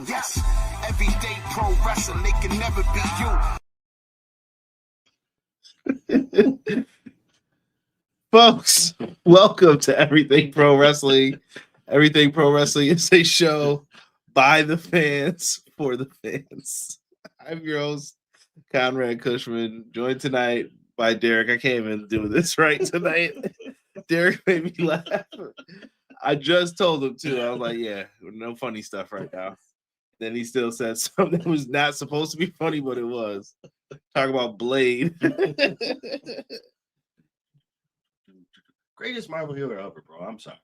Yes, everyday pro wrestling, they can never be you. Folks, welcome to Everything Pro Wrestling. Everything Pro Wrestling is a show by the fans for the fans. I'm your host, Conrad Cushman, joined tonight by Derek. I can't even do this right tonight. Derek made me laugh. I just told him to. I was like, yeah, no funny stuff right now. Then he still said something that was not supposed to be funny, but it was. Talk about Blade. Greatest Marvel hero ever, bro. I'm sorry.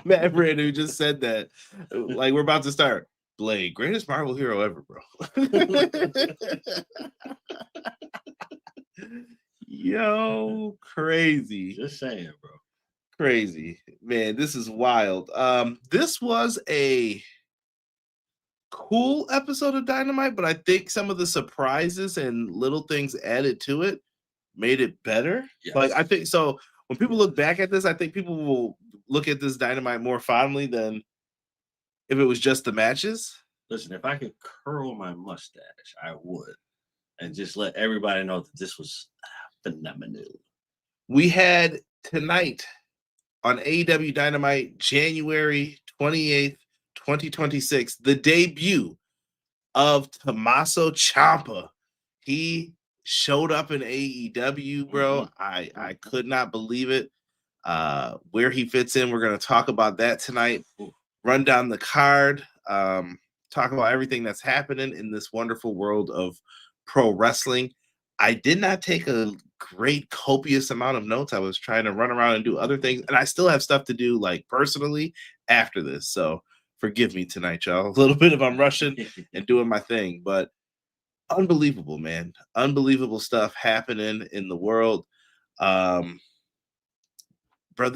Matt Brandon who just said that. Like, we're about to start. Blade, greatest Marvel hero ever, bro. Yo, crazy. Just saying, bro. Crazy. Man, this is wild. This was a cool episode of Dynamite, but I think some of the surprises and little things added to it made it better. Yes. Like, I think so. When people look back at this, I think people will look at this Dynamite more fondly than if it was just the matches. Listen, if I could curl my mustache, I would. And just let everybody know that this was phenomenal. We had tonight on AEW Dynamite, January 28th, 2026, the debut of Tommaso Ciampa. He showed up in AEW, bro. I could not believe it. Where he fits in, we're going to talk about that tonight. Run down the card, talk about everything that's happening in this wonderful world of pro wrestling. I did not take a great copious amount of notes. I was trying to run around and do other things, and I still have stuff to do, like, personally after this. So forgive me tonight, y'all. A little bit of I'm rushing and doing my thing, but unbelievable, man. Unbelievable stuff happening in the world. Brother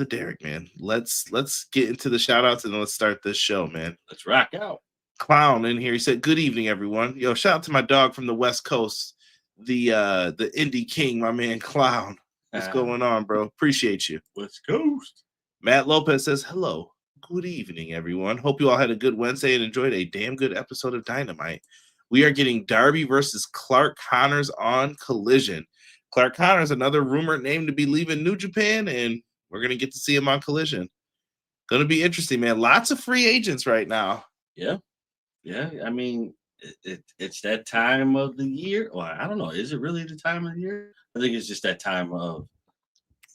Derek, man, let's get into the shout outs and let's start this show, man. Let's rock out. Clown in here. He said, good evening, everyone. Yo, shout out to my dog from the West Coast, the Indie King, my man Clown. What's going on, bro? Appreciate you. West Coast. Matt Lopez says, hello. Good evening, everyone. Hope you all had a good Wednesday and enjoyed a damn good episode of Dynamite. We are getting Darby versus Clark Connors on Collision. Clark Connors, another rumored name to be leaving New Japan, and we're going to get to see him on Collision. Going to be interesting, man. Lots of free agents right now. Yeah. Yeah. I mean, it's that time of the year. Well, I don't know. Is it really the time of the year? I think it's just that time of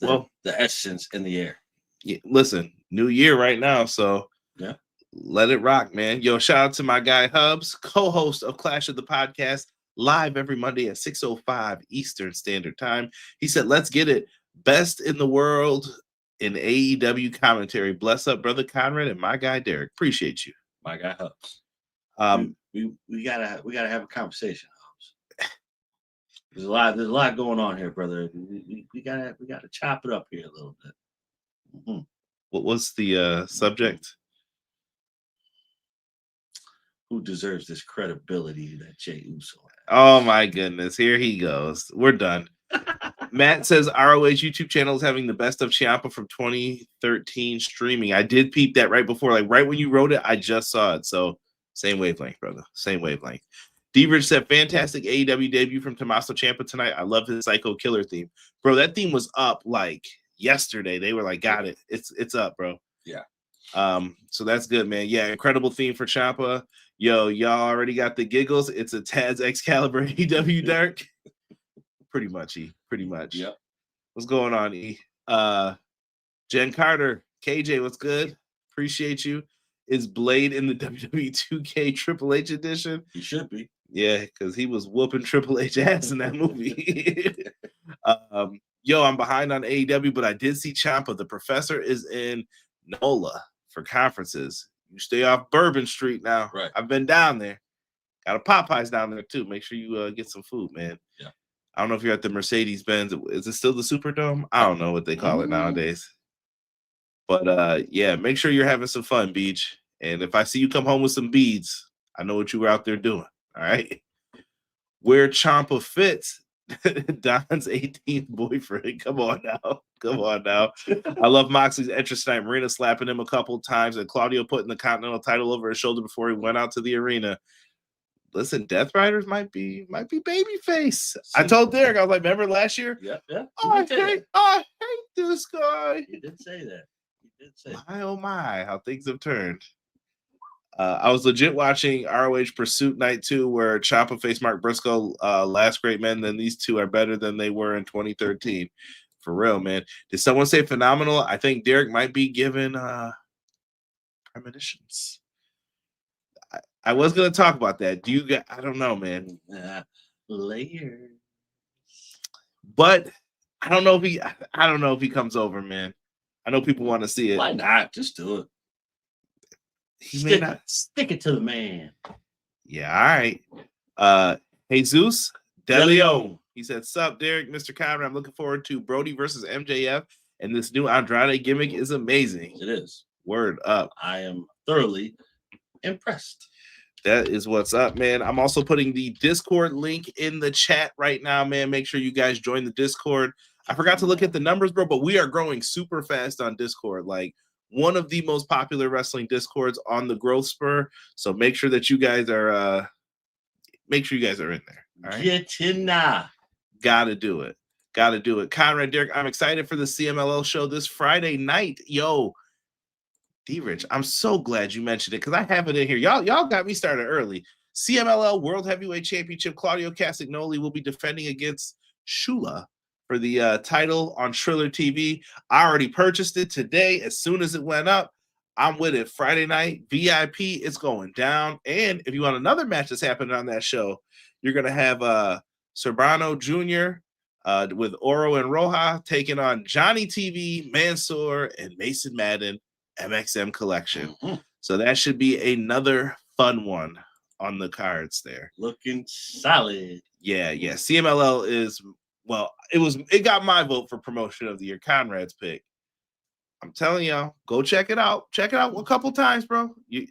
the essence in the air. Yeah, listen, new year right now, so yeah, let it rock, man. Yo, shout out to my guy Hubs, co-host of Clash of the Podcast, live every Monday at 6:05 Eastern Standard Time. He said, let's get it. Best in the world in AEW commentary. Bless up, brother Conrad and my guy Derek. Appreciate you. My guy Hubs. We gotta have a conversation, Hubs. There's a lot going on here, brother. We gotta chop it up here a little bit. Mm-hmm. What was the subject? Who deserves this credibility that Jey Uso has? Oh my goodness, here he goes. We're done. Matt says ROH YouTube channel is having the best of Ciampa from 2013 streaming. I did peep that right before, like right when you wrote it, I just saw it. So same wavelength, brother. Same wavelength. D-Rich said fantastic AEW debut from Tommaso Ciampa tonight. I love his Psycho Killer theme. Bro, that theme was up like yesterday. They were like, got it. It's up, bro. Yeah. So that's good, man. Yeah, incredible theme for Ciampa. Yo, y'all already got the giggles. It's a Taz Excalibur AEW Dark. Pretty much. Yep. What's going on, E? Jen Carter, KJ, what's good? Appreciate you. Is Blade in the WWE 2K Triple H edition? He should be. Yeah, because he was whooping Triple H ass in that movie. Yo, I'm behind on AEW, but I did see Ciampa. The professor is in NOLA for conferences. You stay off Bourbon Street now. Right. I've been down there. Got a Popeyes down there too. Make sure you get some food, man. Yeah. I don't know if you're at the Mercedes-Benz. Is it still the Superdome? I don't know what they call it nowadays. But yeah, make sure you're having some fun, Beach. And if I see you come home with some beads, I know what you were out there doing. All right. Where Ciampa fits, Don's 18th boyfriend. Come on now. Come on now. I love Moxley's entrance tonight. Marina slapping him a couple times, and Claudio putting the Continental title over his shoulder before he went out to the arena. Listen, Death Riders might be babyface. I told Derek, I was like, remember last year? Yeah. I hate this guy. You did say that. My oh my, how things have turned. I was legit watching ROH Pursuit Night 2, where Ciampa faced Mark Briscoe, last great men. Then these two are better than they were in 2013. For real, man. Did someone say phenomenal? I think Derek might be given premonitions. I was gonna talk about that. Do you guys? I don't know, man. Layers. But I don't know if he comes over, man. I know people want to see it. Why not? Just do it. He may not stick it to the man. Yeah, all right. Jesus Delio. He said, "Sup, Derek, Mr. Conrad. I'm looking forward to Brody versus MJF, and this new Andrade gimmick is amazing." It is. Word up. I am thoroughly impressed. That is what's up, man. I'm also putting the Discord link in the chat right now, man. Make sure you guys join the Discord. I forgot to look at the numbers, bro, but we are growing super fast on Discord. Like, one of the most popular wrestling Discords on the growth spur. So make sure that you guys are in there. All right? Get in now. Gotta do it. Conrad, Derek, I'm excited for the CMLL show this Friday night. Yo, D-Rich, I'm so glad you mentioned it because I have it in here. Y'all got me started early. CMLL World Heavyweight Championship, Claudio Castagnoli will be defending against Shula for the title on Triller TV. I already purchased it today as soon as it went up. I'm with it. Friday night, VIP, it's going down. And if you want another match that's happening on that show, you're going to have Sobrano Jr. With Oro and Roja taking on Johnny TV, Mansoor, and Mason Madden, MXM Collection. Mm-hmm. So that should be another fun one on the cards there. Looking solid. Yeah. CMLL is, well, it got my vote for promotion of the year, Conrad's pick. I'm telling y'all, go check it out. Check it out a couple times, bro. You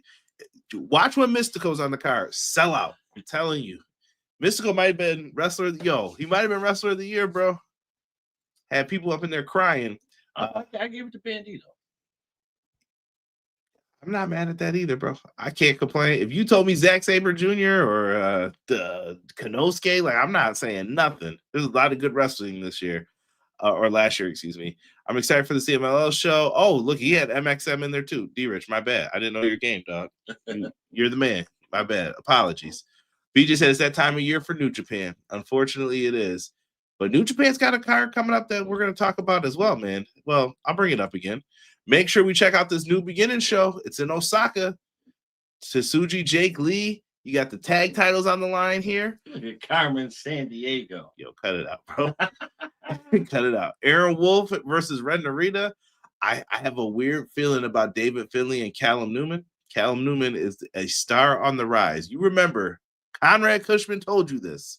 watch when Mystico's on the card. Sell out. I'm telling you. Mystico might have been wrestler. He might have been wrestler of the year, bro. Had people up in there crying. I give it to Bandito. I'm not mad at that either, bro. I can't complain. If you told me Zack Sabre Jr. or the Konosuke, like, I'm not saying nothing. There's a lot of good wrestling this year, or last year, excuse me. I'm excited for the CMLL show. Oh, look, he had MXM in there too. D-Rich, my bad. I didn't know your game, dog. You're the man. My bad. Apologies. BJ said it's that time of year for New Japan. Unfortunately, it is. But New Japan's got a card coming up that we're going to talk about as well, man. Well, I'll bring it up again. Make sure we check out this New Beginning show. It's in Osaka. Tsuji, Jake Lee. You got the tag titles on the line here. Look at Carmen San Diego. Yo, cut it out, bro. Cut it out. Aaron Wolf versus Red Narita. I have a weird feeling about David Finlay and Callum Newman. Callum Newman is a star on the rise. You remember, Conrad Cushman told you this.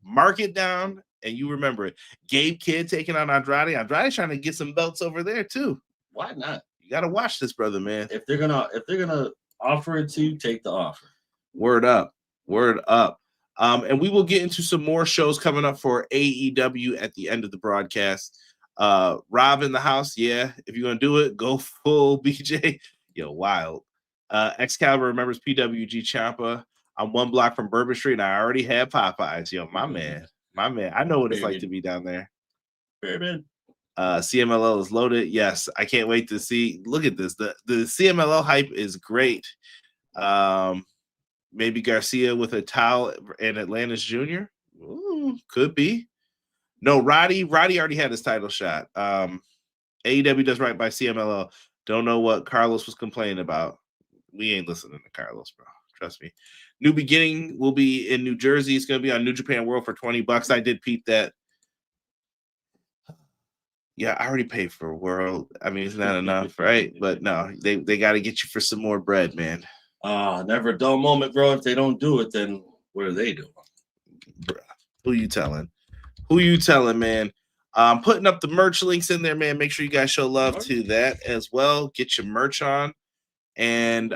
Mark it down, and you remember it. Gabe Kidd taking on Andrade. Andrade's trying to get some belts over there, too. Why not? You got to watch this, brother, man. If they're gonna offer it to you, take the offer. Word up. And we will get into some more shows coming up for AEW at the end of the broadcast. Rob in the house, yeah. If you're gonna do it, go full BJ. Yo, wild. Excalibur remembers PWG Ciampa. I'm one block from Bourbon Street, and I already had Popeyes. Yo, my man. I know what it's like to be down there. Bourbon. CMLL is loaded. Yes, I can't wait to see. Look at this. The CMLL hype is great. Maybe Garcia with a towel and Atlantis Jr. Ooh, could be. No, Roddy already had his title shot. AEW does right by CMLL. Don't know what Carlos was complaining about. We ain't listening to Carlos, bro. Trust me. New Beginning will be in New Jersey. It's going to be on New Japan World for $20. I did peep that. Yeah, I already paid for World. I mean, it's not enough, right? But no, they got to get you for some more bread, man. Never a dull moment, bro. If they don't do it, then what are they doing? Bruh, who you telling, man? Putting up the merch links in there, man. Make sure you guys show love to that as well. Get your merch on. And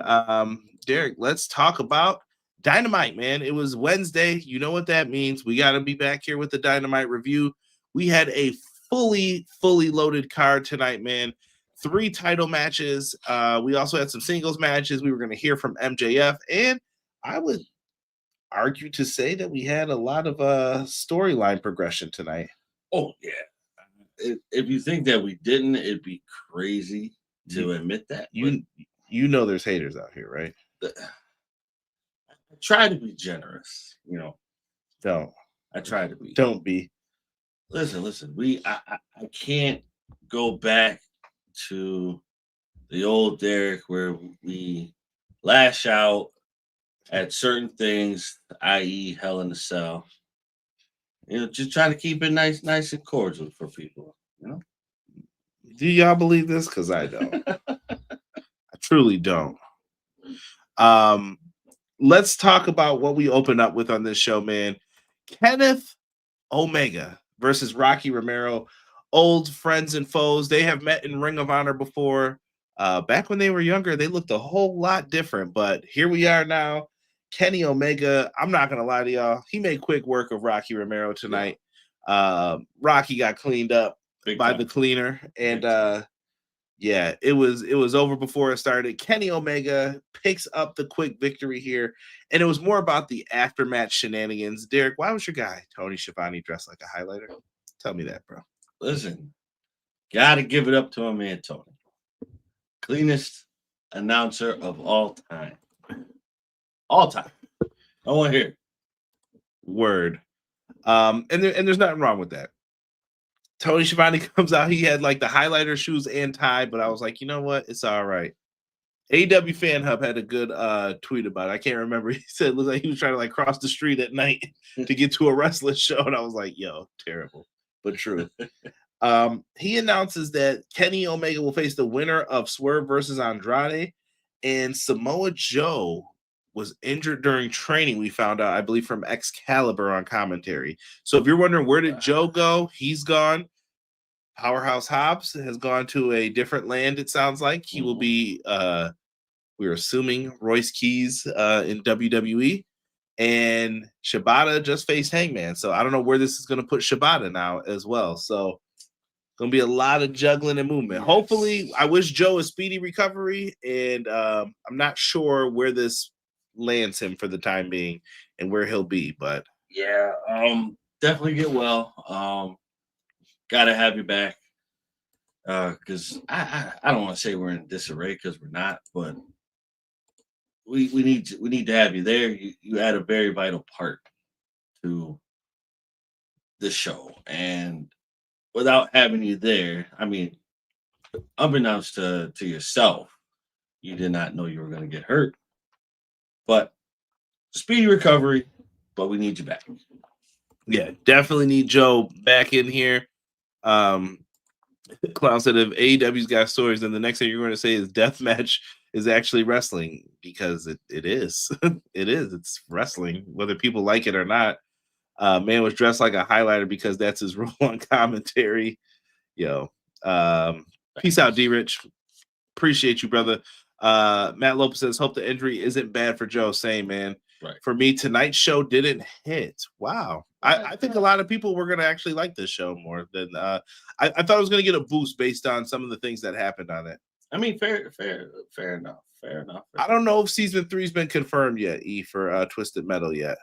Derek, let's talk about Dynamite, man. It was Wednesday. You know what that means. We got to be back here with the Dynamite review. We had a fully loaded card tonight, man. 3 title matches. We also had some singles matches. We were going to hear from MJF, and I would argue to say that we had a lot of storyline progression tonight. Oh yeah. If you think that we didn't, it'd be crazy to admit that. You know there's haters out here, right? I try to be generous, Don't. I try to be. Don't be. Listen. I can't go back to the old Derek where we lash out at certain things, i.e., Hell in a Cell. Just trying to keep it nice and cordial for people. Do y'all believe this? Because I don't. I truly don't. Let's talk about what we open up with on this show, man. Kenneth Omega versus Rocky Romero. Old friends and foes. They have met in Ring of Honor before. Back when they were younger, they looked a whole lot different. But here we are now. Kenny Omega, I'm not going to lie to y'all. He made quick work of Rocky Romero tonight. Rocky got cleaned up by the cleaner. And it was over before it started. Kenny Omega picks up the quick victory here. And it was more about the aftermatch shenanigans. Derek, why was your guy, Tony Schiavone, dressed like a highlighter? Tell me that, bro. Listen, gotta give it up to my man, Tony. Cleanest announcer of all time. All time. I want to hear it. Word. And there's nothing wrong with that. Tony Schiavone comes out. He had like the highlighter shoes and tie, but I was like, you know what? It's all right. AEW Fan Hub had a good tweet about it. I can't remember. He said it looked like he was trying to like cross the street at night to get to a wrestling show. And I was like, yo, terrible, but true. He announces that Kenny Omega will face the winner of Swerve versus Andrade, and Samoa Joe was injured during training. We found out, I believe, from Excalibur on commentary. So if you're wondering where did Joe go, he's gone. Powerhouse Hobbs has gone to a different land. It sounds like he will be. We're assuming Royce Keys in WWE, and Shibata just faced Hangman. So I don't know where this is going to put Shibata now as well. So going to be a lot of juggling and movement. Yes. Hopefully, I wish Joe a speedy recovery, and I'm not sure where this lands him for the time being and where he'll be. But yeah, definitely get well. Gotta have you back, because I don't want to say we're in disarray because we're not, but we need to have you there. You add a very vital part to the show, and without having you there, I mean, unbeknownst to yourself, you did not know you were going to get hurt. But speedy recovery, but we need you back. Yeah, definitely need Joe back in here. Clown said if AEW's got stories, then the next thing you're going to say is deathmatch is actually wrestling, because it is. It is. It's wrestling, whether people like it or not. Man was dressed like a highlighter because that's his role on commentary. Yo, peace out, D-Rich. Appreciate you, brother. Matt Lopez says, hope the injury isn't bad for Joe. Same, man. Right. For me, tonight's show didn't hit. Wow. I think a lot of people were going to actually like this show more than I thought it was going to get a boost based on some of the things that happened on it. I mean, fair enough. I don't know if season 3's been confirmed yet, for Twisted Metal yet.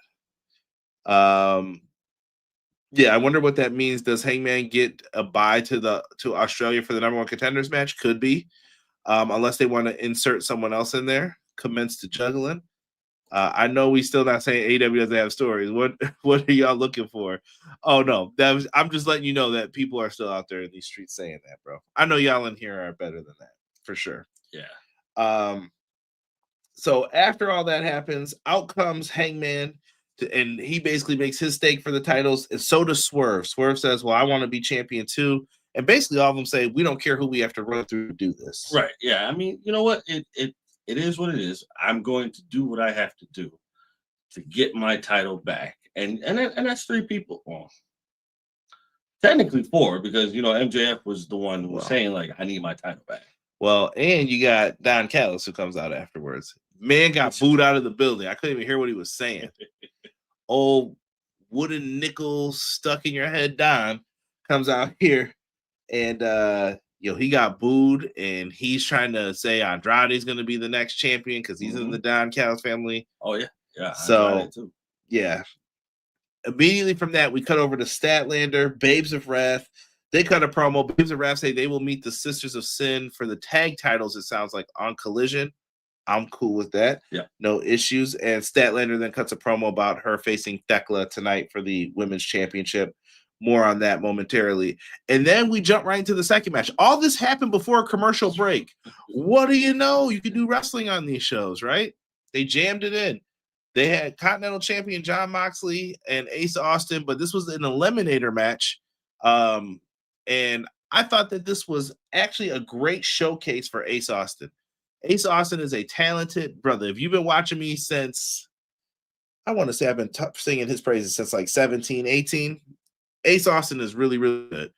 Yeah, I wonder what that means. Does Hangman get a bye to Australia for the #1 contenders match? Could be, unless they want to insert someone else in there. Commence to juggling. I know we still not saying AEW doesn't have stories. What are y'all looking for? Oh no, I'm just letting you know that people are still out there in these streets saying that, bro. I know y'all in here are better than that for sure. Yeah. So after all that happens, out comes Hangman. And he basically makes his stake for the titles, and so does Swerve. Swerve says, well, I want to be champion too. And basically all of them say, we don't care who we have to run through to do this. Right. Yeah. I mean, you know what? It is what it is. I'm going to do what I have to do to get my title back. And that's 3 people. Well, technically 4, because, MJF was the one who was saying, like, I need my title back. Well, and you got Don Callis who comes out afterwards. Man got booed out of the building. I couldn't even hear what he was saying. Old wooden nickels stuck in your head, Don. comes out here and he got booed, and he's trying to say Andrade's going to be the next champion because he's in the Don Callis family. Oh yeah. So Andrade too. Yeah. Immediately from that, we cut over to Statlander, Babes of Wrath. They cut a promo. Babes of Wrath say they will meet the Sisters of Sin for the tag titles. It sounds like on Collision. I'm cool with that. Yeah. No issues. And Statlander then cuts a promo about her facing Thekla tonight for the women's championship. More on that momentarily. And then we jump right into the second match. All this happened before a commercial break. What do you know? You can do wrestling on these shows, right? They jammed it in. They had Continental Champion Jon Moxley and Ace Austin, but this was an eliminator match. And I thought that this was actually a great showcase for Ace Austin. Ace Austin is a talented brother. If you've been watching me since, I want to say I've been singing his praises since like 17, 18. Ace Austin is really, really good.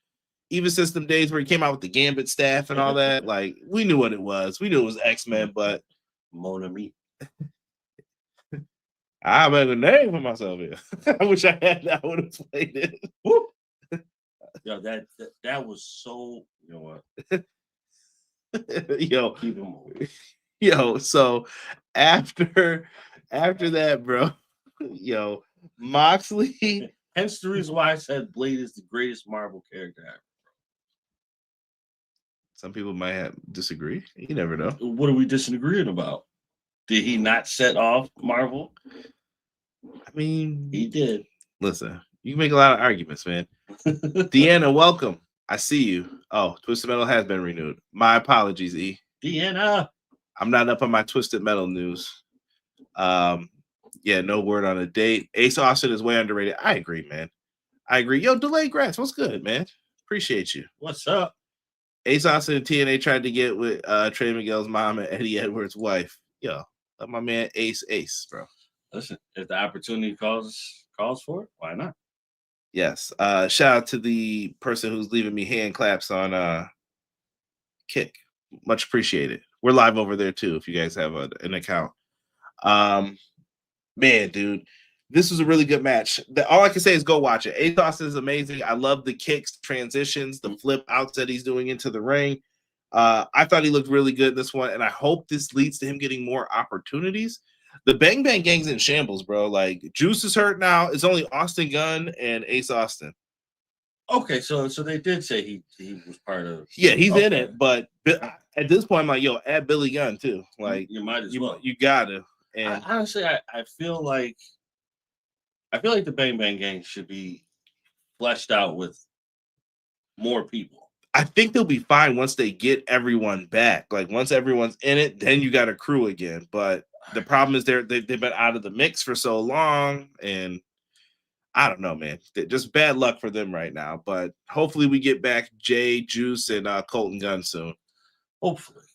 Even since them days where he came out with the Gambit staff and all that, like we knew what it was. We knew it was X-Men, but Mona Me. I made a name for myself here. I wish I had that. I would have played it. Woo. Yo, that was so, you know what? Yo, so after that, bro, Moxley. Hence the reason why I said Blade is the greatest Marvel character ever. Some people might disagree. You never know. What are we disagreeing about? Did he not set off Marvel? I mean, he did. Listen, you can make a lot of arguments, man. Deanna, welcome. I see you. Oh, Twisted Metal has been renewed. My apologies, E. Deanna. I'm not up on my Twisted Metal news. Yeah, no word on a date. Ace Austin is way underrated. I agree, man. I agree. Yo, Delayed Grass, what's good, man? Appreciate you. What's up? Ace Austin and TNA tried to get with Trey Miguel's mom and Eddie Edwards' wife. Yo, let my man Ace, bro. Listen, if the opportunity calls for it, why not? Yes. Shout out to the person who's leaving me hand claps on Kick. Much appreciated. We're live over there too if you guys have an account. Man, dude, this was a really good match. All I can say is go watch it. Ace Austin is amazing. I love the kicks, transitions, the flip outs that he's doing into the ring. I thought he looked really good in this one, and I hope this leads to him getting more opportunities. The Bang Bang Gang's in shambles, bro. Like, Juice is hurt now. It's only Austin Gunn and Ace Austin. Okay, so they did say he was part of. Yeah, he's in it, but at this point, I'm like, yo, add Billy Gunn too. Like, you might as well. You gotta. And honestly, I feel like the Bang Bang Gang should be fleshed out with more people. I think they'll be fine once they get everyone back. Like, once everyone's in it, then you got a crew again. But the problem is they've been out of the mix for so long, and I don't know, man. Just bad luck for them right now. But hopefully we get back Jay, Juice, and Colton Gunn soon. Hopefully.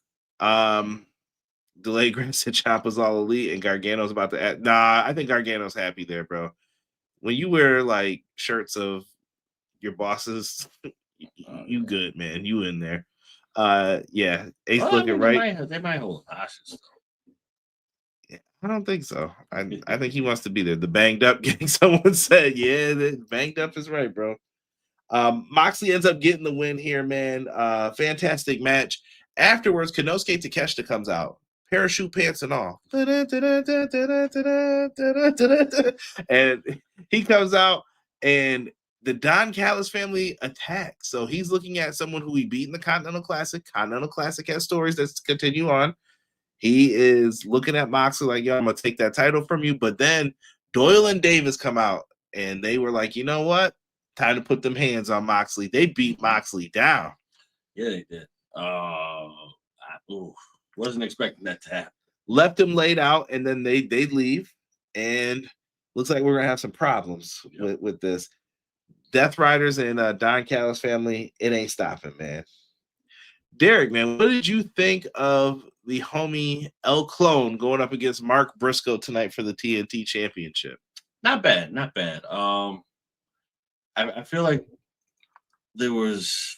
Delayed Grant said Ciampa's all elite, and Gargano's about to add. Nah, I think Gargano's happy there, bro. When you wear like shirts of your bosses, you good, man. You in there. Yeah. Ace looking right. They might hold hostage though. Yeah, I don't think so. I think he wants to be there. The banged up gang, someone said, yeah, the banged up is right, bro. Moxley ends up getting the win here, man. Fantastic match. Afterwards, Konosuke Takeshita comes out. Parachute pants and all. And he comes out, and the Don Callis family attacks. So he's looking at someone who he beat in the Continental Classic. Continental Classic has stories that continue on. He is looking at Moxley like, yo, I'm going to take that title from you. But then Doyle and Davis come out, and they were like, you know what? Time to put them hands on Moxley. They beat Moxley down. Yeah, they did. Wasn't expecting that to happen. Left him laid out, and then they leave, and looks like we're gonna have some problems with this. Death Riders and Don Callis family, it ain't stopping, man. Derek, man, what did you think of the homie El Clone going up against Mark Briscoe tonight for the TNT Championship? Not bad. I feel like there was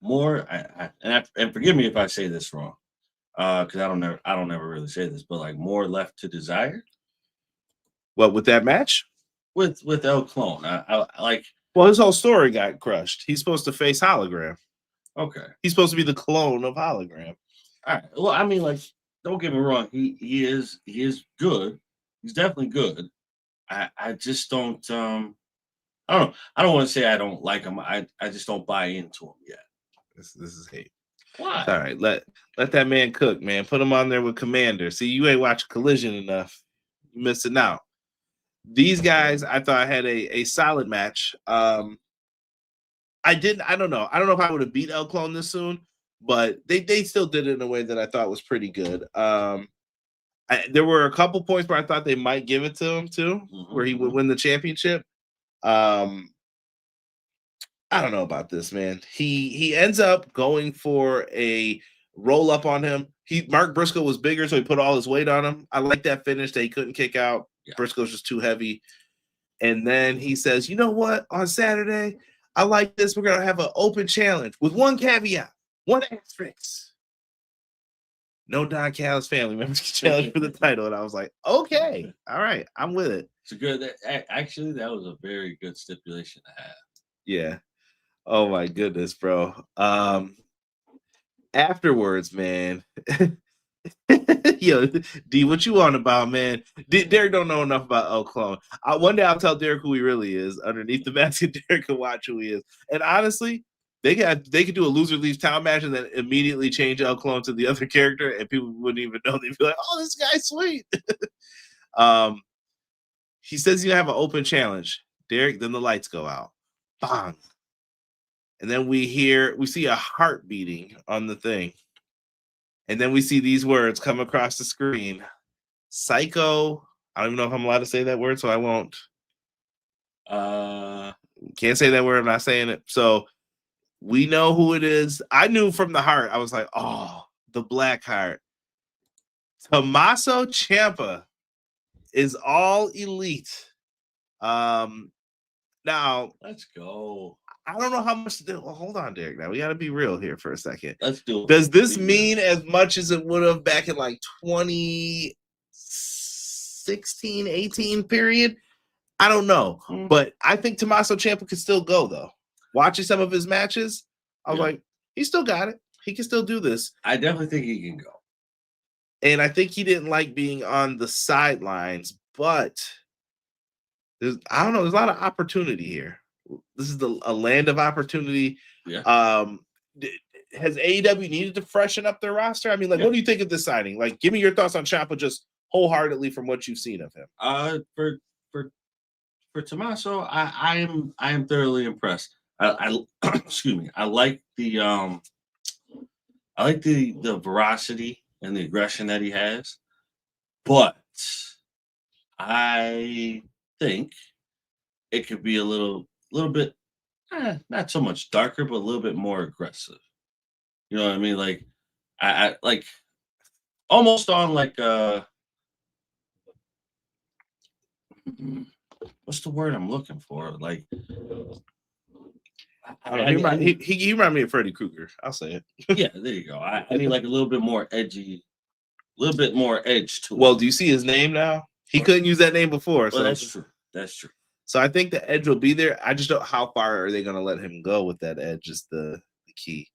more, and forgive me if I say this wrong, because I don't never really say this, but like more left to desire. What, with that match? With El Clone, I like Well, his whole story got crushed. He's supposed to face Hologram. Okay. He's supposed to be the clone of Hologram. All right. Well, I mean, like, don't get me wrong. He is good. He's definitely good. I just don't I don't know. I don't want to say I don't like him. I just don't buy into him yet. This is hate. Why? All right, let that man cook, man. Put him on there with Commander. See, you ain't watching Collision enough. You missing out. These guys, I thought had a solid match. I don't know. I don't know if I would have beat El Clone this soon, but they still did it in a way that I thought was pretty good. There were a couple points where I thought they might give it to him too, where he would win the championship. I don't know about this, man. He ends up going for a roll up on him. Mark Briscoe was bigger, so he put all his weight on him. I like that finish that he couldn't kick out. Yeah. Briscoe's just too heavy. And then he says, "You know what? On Saturday, I like this. We're gonna have an open challenge with one caveat, one asterisk. No Don Callis family members can challenge for the title." And I was like, "Okay, all right, I'm with it." It's a good. Actually, that was a very good stipulation to have. Yeah. Oh my goodness, bro. Afterwards, man. Yo, D, what you on about, man? Derek don't know enough about El Clone. One day I'll tell Derek who he really is. Underneath the mask, Derek can watch who he is. And honestly, they could do a loser leaves town match and then immediately change El Clone to the other character, and people wouldn't even know. They'd be like, "Oh, this guy's sweet." He says he's gonna have an open challenge. Derek, then the lights go out. Bang. And then we see a heart beating on the thing. And then we see these words come across the screen. Psycho. I don't even know if I'm allowed to say that word, so I won't. Can't say that word. I'm not saying it. So we know who it is. I knew from the heart. I was like, oh, the black heart. Tommaso Ciampa is all elite. Now let's go. I don't know how much to do. Well, hold on, Derek. Now we got to be real here for a second. Let's do it. Does this mean as much as it would have back in like 2016, 18 period? I don't know. But I think Tommaso Ciampa could still go, though. Watching some of his matches, I was like, he still got it. He can still do this. I definitely think he can go. And I think he didn't like being on the sidelines, but I don't know. There's a lot of opportunity here. This is a land of opportunity. Yeah. Has AEW needed to freshen up their roster? I mean, like, what do you think of this signing? Like, give me your thoughts on Ciampa just wholeheartedly from what you've seen of him. For Tommaso, I am thoroughly impressed. I excuse me. I like the veracity and the aggression that he has, but I think it could be a little bit, not so much darker, but a little bit more aggressive. You know what I mean? Like, I like almost on like what's the word I'm looking for? Like, he reminded me of Freddy Krueger. I'll say it. Yeah, there you go. I mean, like a little bit more edgy, a little bit more edge to it. Well, do you see his name now? He couldn't use that name before. Well, so that's true. That's true. So I think the edge will be there. I just don't know how far are they going to let him go with that edge is the key.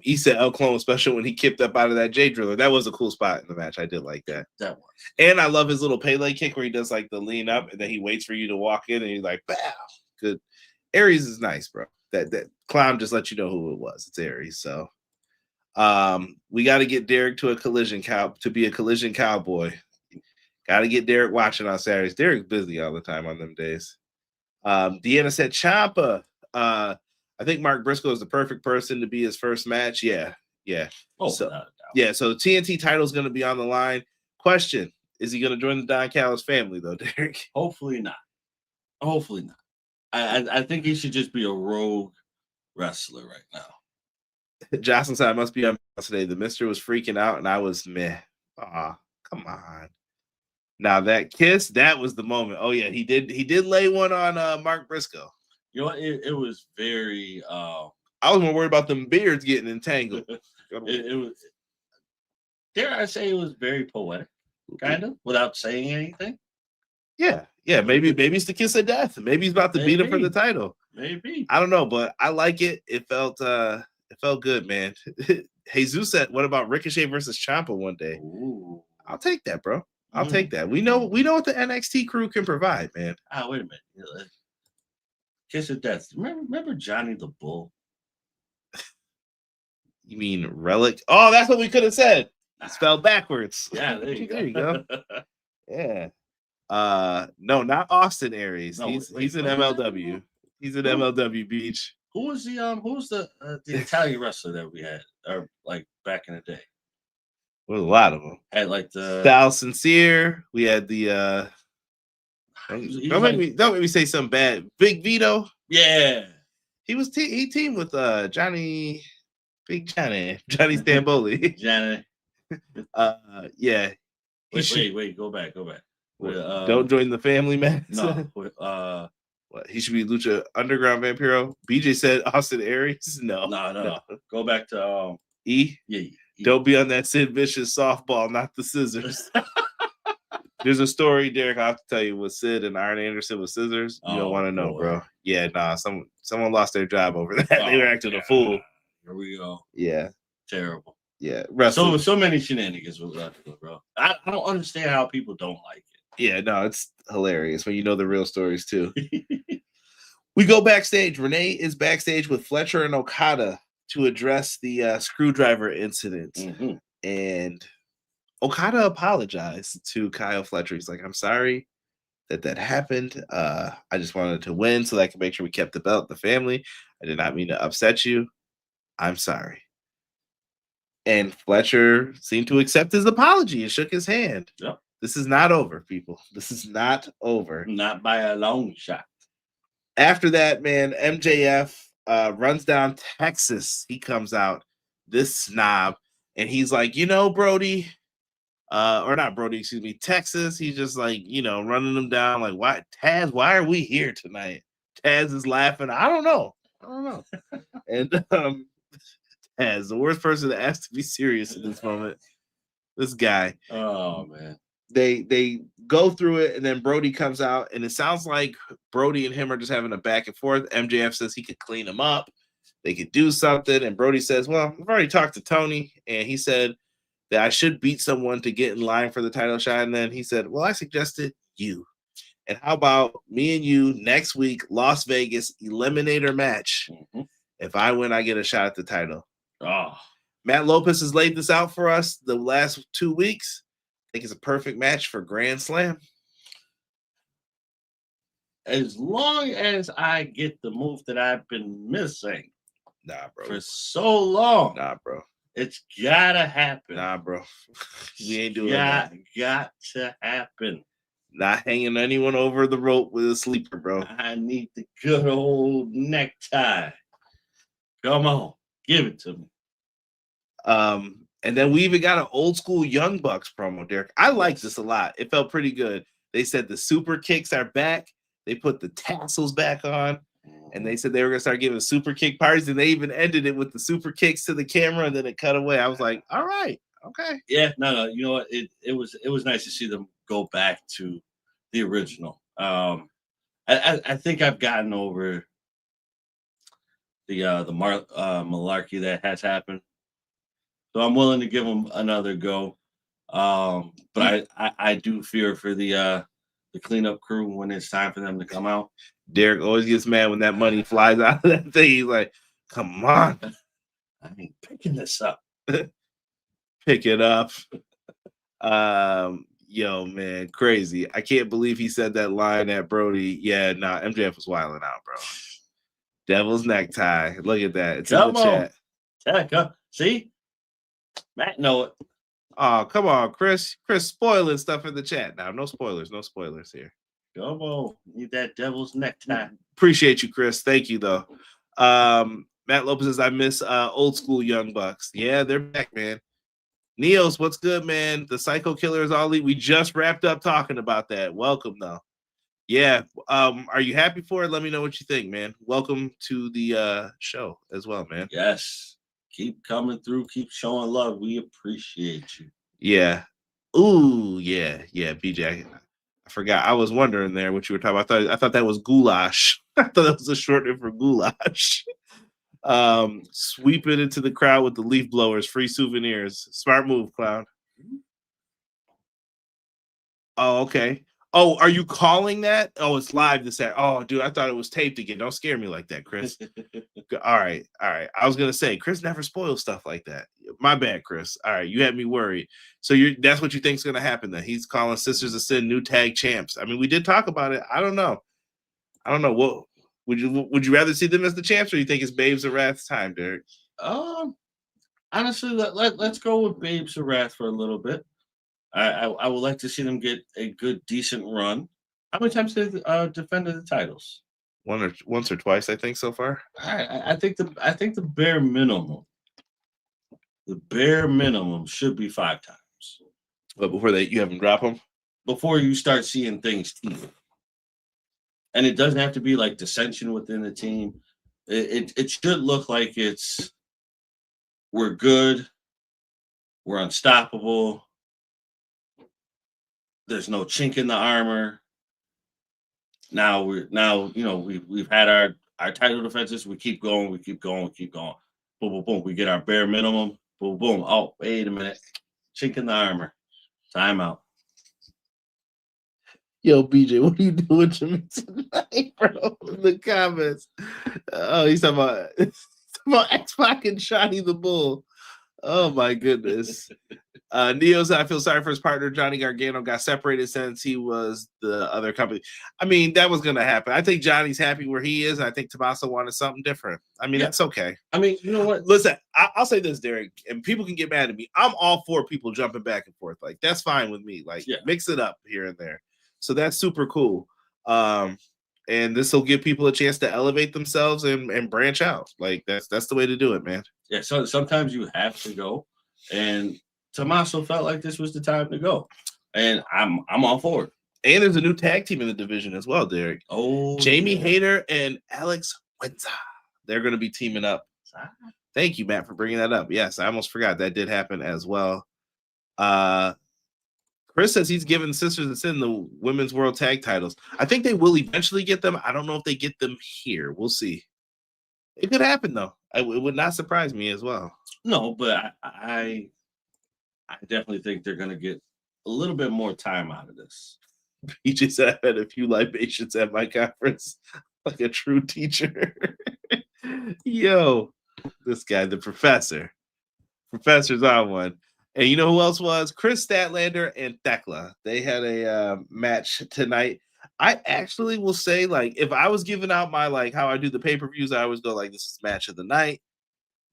He said El Clone, especially when he kicked up out of that J Driller. That was a cool spot in the match. I did like that. That was. And I love his little Pele kick where he does like the lean up and then he waits for you to walk in and he's like, "Bow." Good. Aries is nice, bro. That clown just let you know who it was. It's Aries. So we got to get Derek to be a collision cowboy. Got to get Derek watching on Saturdays. Derek's busy all the time on them days. Deanna said Ciampa. I think Mark Briscoe is the perfect person to be his first match. Yeah. Oh, so the TNT title is going to be on the line. Question: is he going to join the Don Callis family though, Derek? Hopefully not. I think he should just be a rogue wrestler right now. Jocelyn said I must be on today. The Mister was freaking out and I was meh. Aw, come on. Now that kiss, that was the moment. Oh yeah, he did lay one on Mark Briscoe. You know, it was very. I was more worried about them beards getting entangled. it was. Dare I say it was very poetic, kind of, without saying anything. Yeah. Maybe it's the kiss of death. Maybe he's about to beat him for the title. Maybe. I don't know, but I like it. It felt good, man. Jesus said, "What about Ricochet versus Ciampa one day?" Ooh. I'll take that, bro. I'll take that. We know what the NXT crew can provide, man. Wait a minute. Kiss of Death. Remember Johnny the Bull? You mean Relic? Oh, that's what we could have said. Spelled backwards. Yeah, there you there you go. Yeah. No, not Austin Aries. No, he's in MLW. He's in MLW Beach. Who was the Italian wrestler that we had, or like back in the day? Well, a lot of them. Had like the Sal Sincere. We had the don't make me say something bad. Big Vito. Yeah. He teamed with Big Johnny Stamboli. Johnny. Yeah. Wait, go back. Don't join the family, man. No. What, he should be Lucha Underground Vampiro. BJ said Austin Aries. No. Go back to E. Yeah. E. Don't be on that Sid Vicious softball, not the scissors. There's a story, Derek. I have to tell you with Sid and Iron Anderson with scissors. You don't want to know, bro. Yeah, nah. Someone lost their job over that. They were acting a fool. Here we go. Yeah. Terrible. Yeah. So many shenanigans with wrestling, bro. I don't understand how people don't like it. Yeah, no, it's hilarious when you know the real stories too. We go backstage. Renee is backstage with Fletcher and Okada to address the screwdriver incident. Mm-hmm. And Okada apologized to Kyle Fletcher. He's like, I'm sorry that happened. I just wanted to win so that I could make sure we kept the belt, the family. I did not mean to upset you. I'm sorry. And Fletcher seemed to accept his apology and shook his hand. Yep. This is not over, people. This is not over. Not by a long shot. After that, man, MJF runs down Texas. He comes out, this snob, and he's like, Brody, or not Brody, excuse me, Texas. He's just like, running them down. Like, why, Taz, why are we here tonight? Taz is laughing. I don't know. And Taz, the worst person to ask to be serious in this moment. This guy. Oh, man. They go through it, and then Brody comes out, and it sounds like Brody and him are just having a back and forth. MJF says he could clean him up. They could do something. And Brody says, well, I've already talked to Tony, and he said that I should beat someone to get in line for the title shot. And then he said, well, I suggested you. And how about me and you next week, Las Vegas eliminator match. Mm-hmm. If I win, I get a shot at the title. Oh. Matt Lopez has laid this out for us the last 2 weeks. I think it's a perfect match for Grand Slam. As long as I get the move that I've been missing. Nah, bro. For so long. Nah, bro. It's gotta happen. Nah, bro. We ain't doing that. Got to happen. Not hanging anyone over the rope with a sleeper, bro. I need the good old necktie. Come on. Give it to me. And then we even got an old school Young Bucks promo, Derek. I like this a lot. It felt pretty good. They said the super kicks are back. They put the tassels back on. And they said they were going to start giving super kick parties. And they even ended it with the super kicks to the camera. And then it cut away. I was like, all right. Okay. Yeah. No. You know what? It was nice to see them go back to the original. I think I've gotten over the malarkey that has happened. So I'm willing to give them another go. But I do fear for the cleanup crew when it's time for them to come out. Derek always gets mad when that money flies out of that thing. He's like, come on. I mean, picking this up. Pick it up. Yo, man, crazy. I can't believe he said that line at Brody. Yeah, nah, MJF was wilding out, bro. Devil's necktie. Look at that. It's come in the chat. Come. See? Matt know it. Oh, come on, Chris. Chris spoiling stuff in the chat now. No spoilers here. Come on. Need that devil's necktie. Appreciate you, Chris. Thank you, though. Matt Lopez says, I miss old school Young Bucks. Yeah, they're back, man. Neos, what's good, man? The Psycho Killer is all elite. We just wrapped up talking about that. Welcome, though. Yeah. Are you happy for it? Let me know what you think, man. Welcome to the show as well, man. Yes. Keep coming through. Keep showing love. We appreciate you. Yeah. Ooh, yeah. BJ. I forgot. I was wondering there what you were talking about. I thought that was goulash. I thought that was a shortening for goulash. Sweep it into the crowd with the leaf blowers, free souvenirs. Smart move, Clown. Oh, okay. Oh, are you calling that? Oh, it's live this Saturday. Oh, dude, I thought it was taped again. Don't scare me like that, Chris. All right. I was gonna say Chris never spoils stuff like that. My bad, Chris. All right, you had me worried. So that's what you think's gonna happen then. He's calling Sisters of Sin new tag champs. I mean, we did talk about it. I don't know. What would you rather see them as the champs, or you think it's Babes of Wrath's time, Derek? Honestly, let's go with Babes of Wrath for a little bit. I would like to see them get a good, decent run. How many times they defended the titles? Once or twice, I think, so far. I think the bare minimum. The bare minimum should be 5 times. But before you have them drop them? Before you start seeing things team. And it doesn't have to be like dissension within the team. It should look like we're good, we're unstoppable, there's no chink in the armor. Now we've had our title defenses, we keep going. Boom, boom, boom. We get our bare minimum. Boom, boom. Oh, wait a minute. Chink in the armor. Timeout. Yo, BJ, what are you doing to me tonight, bro? In the comments. Oh, he's talking about X-Pac and Shiny the Bull. Oh, my goodness. Neo said, I feel sorry for his partner. Johnny Gargano got separated since he was the other company. I mean, that was going to happen. I think Johnny's happy where he is. And I think Tommaso wanted something different. I mean, that's okay. I mean, you know what? Listen, I'll say this, Derek, and people can get mad at me. I'm all for people jumping back and forth. Like, that's fine with me. Like, mix it up here and there. So that's super cool. And this will give people a chance to elevate themselves and branch out. Like, that's the way to do it, man. Yeah, so sometimes you have to go. And Tommaso felt like this was the time to go. And I'm all for it. And there's a new tag team in the division as well, Derek. Oh, Jamie Hayter and Alex Windsor. They're going to be teaming up. Thank you, Matt, for bringing that up. Yes, I almost forgot that did happen as well. Chris says he's given Sisters of Sin the women's world tag titles. I think they will eventually get them. I don't know if they get them here. We'll see. It could happen, though. It would not surprise me as well. No, but I definitely think they're going to get a little bit more time out of this. He just said I had a few libations at my conference, like a true teacher. Yo, this guy, the professor. Professor's on one. And you know who else was? Chris Statlander and Thekla. They had a match tonight. I actually will say, like, if I was giving out my, like, how I do the pay-per-views, I always go, like, this is match of the night.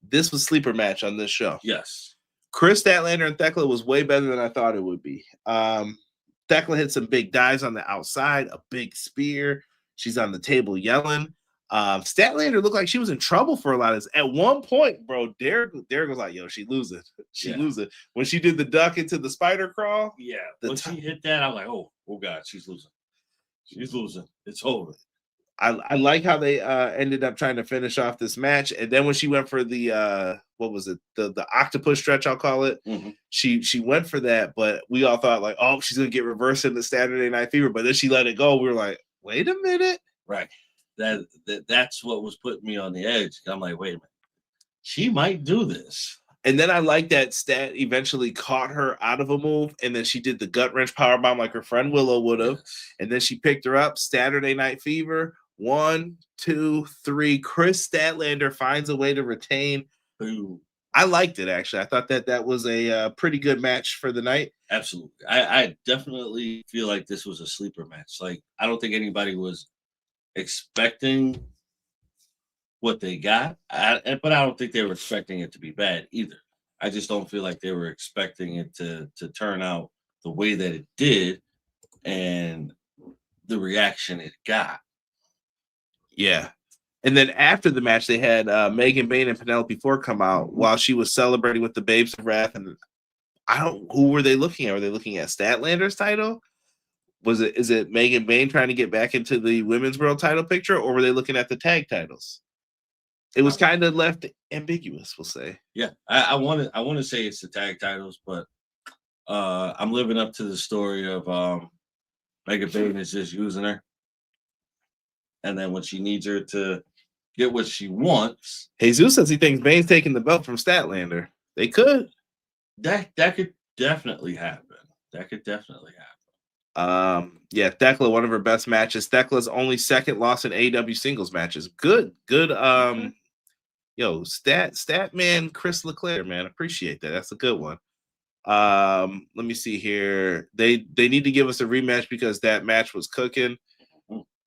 This was sleeper match on this show. Yes. Chris Statlander and Thekla was way better than I thought it would be. Thekla hit some big dives on the outside, a big spear. She's on the table yelling. Statlander looked like she was in trouble for a lot of this. At one point, bro, Derek was like, yo, she losing. She losing. When she did the duck into the spider crawl. Yeah. When she hit that, I was like, oh God, she's losing. She's losing. It's over. I like how they ended up trying to finish off this match. And then when she went for the what was it? The octopus stretch, I'll call it. Mm-hmm. She went for that, but we all thought like, oh, she's gonna get reversed in the Saturday Night Fever. But then she let it go. We were like, wait a minute. Right. That's what was putting me on the edge. I'm like, wait a minute. She might do this. And then I like that Stat eventually caught her out of a move, and then she did the gut wrench powerbomb like her friend Willow would have. Yes. And then she picked her up. Saturday Night Fever. 1, 2, 3. Chris Statlander finds a way to retain. Ooh. I liked it, actually. I thought that was a pretty good match for the night. Absolutely. I definitely feel like this was a sleeper match. Like, I don't think anybody was expecting what they got, but I don't think they were expecting it to be bad either. I just don't feel like they were expecting it to turn out the way that it did and the reaction it got. Yeah. And then after the match, they had Megan Bayne and Penelope Ford come out while she was celebrating with the Babes of Wrath. And who were they looking at? Were they looking at Statlander's title? Is it Megan Bayne trying to get back into the women's world title picture, or were they looking at the tag titles? It was kind of left ambiguous, we'll say. Yeah, I want to say it's the tag titles, but I'm living up to the story of Megan Payne is just using her. And then when she needs her to get what she wants, Jesus says he thinks Bane's taking the belt from Statlander. They could. that could definitely happen. That could definitely happen. Yeah, Thekla, one of her best matches. Thekla's only second loss in AEW singles matches. Good. Okay. Yo, stat man, Chris Leclerc, man, appreciate that. That's a good one. Let me see here. They need to give us a rematch because that match was cooking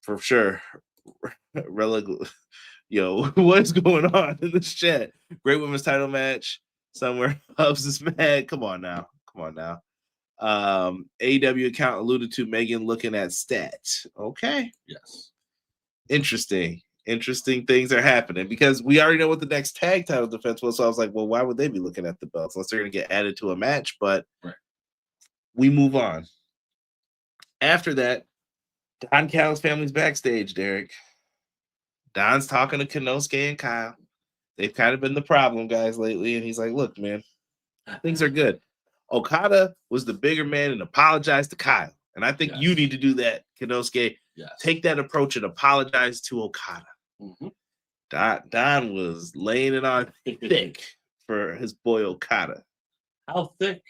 for sure. Yo, what's going on in this chat? Great women's title match. Somewhere Hubs is mad. Come on now. AEW account alluded to Megan looking at stats. Okay. Yes. Interesting things are happening because we already know what the next tag title defense was. So I was like, well, why would they be looking at the belts unless they're going to get added to a match? But we move on. After that, Don Callis family's backstage, Derek. Don's talking to Kenosuke and Kyle. They've kind of been the problem guys lately. And he's like, look, man, things are good. Okada was the bigger man and apologized to Kyle. And I think you need to do that, Kenosuke. Yes. Take that approach and apologize to Okada. Mm-hmm. Don was laying it on thick for his boy Okada. How thick?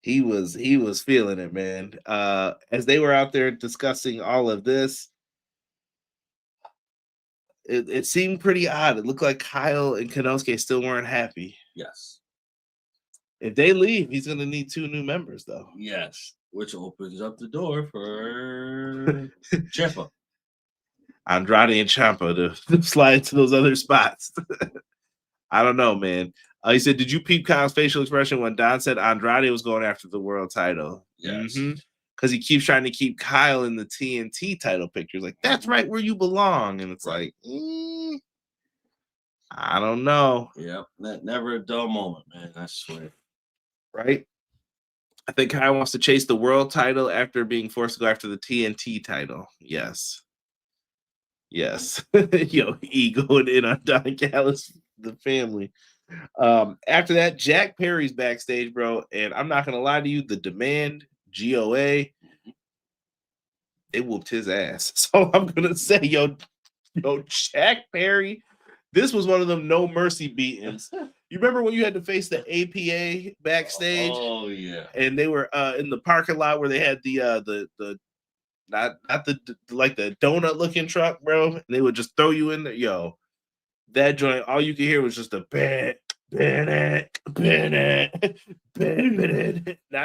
He was feeling it, man. As they were out there discussing all of this, it seemed pretty odd. It looked like Kyle and Kenosuke still weren't happy. Yes. If they leave, he's going to need 2 new members, though. Yes, which opens up the door for Ciampa. Andrade and Ciampa to slide into those other spots. I don't know, man. He said, did you peep Kyle's facial expression when Don said Andrade was going after the world title? Yes. Because he keeps trying to keep Kyle in the TNT title pictures. Like, that's right where you belong. And it's like, I don't know. Yep. Never a dull moment, man. I swear. Right? I think Kyle wants to chase the world title after being forced to go after the TNT title. Yes. Yo, E going in on Don Callis, the family. After that, Jack Perry's backstage, bro. And I'm not gonna lie to you, the Demand, GOA, they whooped his ass. So I'm gonna say, yo, Jack Perry, this was one of them no mercy beatings. You remember when you had to face the APA backstage? Oh yeah. And they were in the parking lot where they had the not the like the donut looking truck, bro. And they would just throw you in there. Yo, that joint, all you could hear was just a Bennett. Not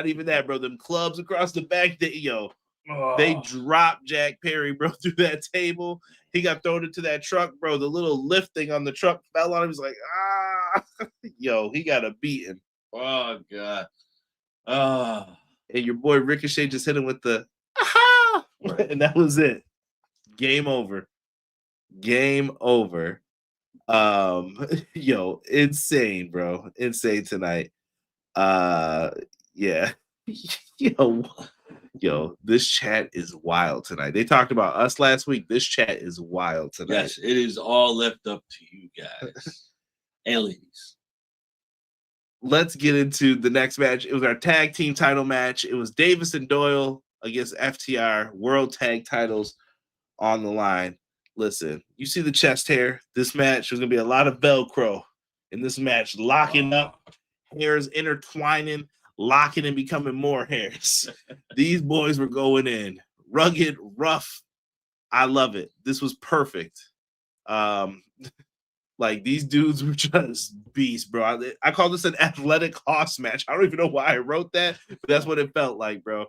even that, bro. Them clubs across the back, they dropped Jack Perry, bro, through that table. He got thrown into that truck, bro. The little lift thing on the truck fell on him. He's like, yo, he got a beating. Oh god. And your boy Ricochet just hit him with the and that was it. Game over. Yo, insane, bro. Insane tonight. Yeah. Yo, this chat is wild tonight. They talked about us last week. This chat is wild tonight. Yes, it is all left up to you guys and ladies. Let's get into the next match. It was our tag team title match. It was Davis and Doyle against FTR, world tag titles on the line. Listen, you see the chest hair. This match, there's going to be a lot of Velcro in this match, locking up, hairs intertwining, locking and becoming more hairs. These boys were going in. Rugged, rough. I love it. This was perfect. Like, these dudes were just beasts, bro. I call this an athletic hoss match. I don't even know why I wrote that, but that's what it felt like, bro.